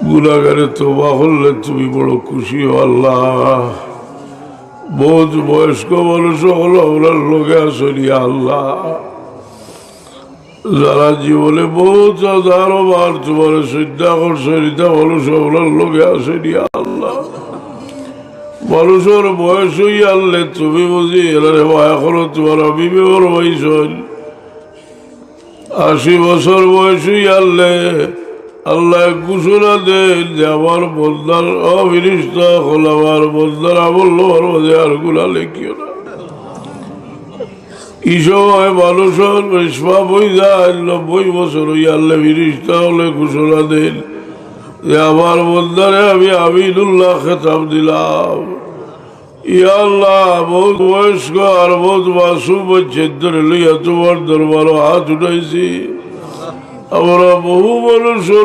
গুনাহগারে তওবা করলে তুমি বড় খুশি হও আল্লাহ। বহুত বয়স্ক মানুষ হলো ওনার লোকে আসনি আল্লাহ, যারা জীবনে বহুত হাজারো বার তোমার শ্রদ্ধা করছে মানুষ ওনার লোকে আসেনি আল্লাহ। মানুষের বয়স হই আনলে তুমি বুঝি এলারে মায়া করো, তোমার অভিবেকর বয়স 80 বছর বয়স হই আনলে আল্লাহ ঘোষণা দেন যে আমার বন্দার অবিনিষ্টা হল, আমার বন্দার আমল লোহার মধ্যে আর গুলা লেখিও না। এই সময় মানুষের রেশমা বই যায় 90 বছর হই আনলে বিনিষ্টা হলে ঘোষণা দেন যে আমার বন্দারে আমি আমিনুল্লাহ খেতাব দিলাম। ইয়া আল্লাহ, বহুত বয়স্ক আর বহুত মাসুম বচ্চের ধরে লইয়া তোমার দরবার হাত উঠাইছি। আমরা বহু মানুষের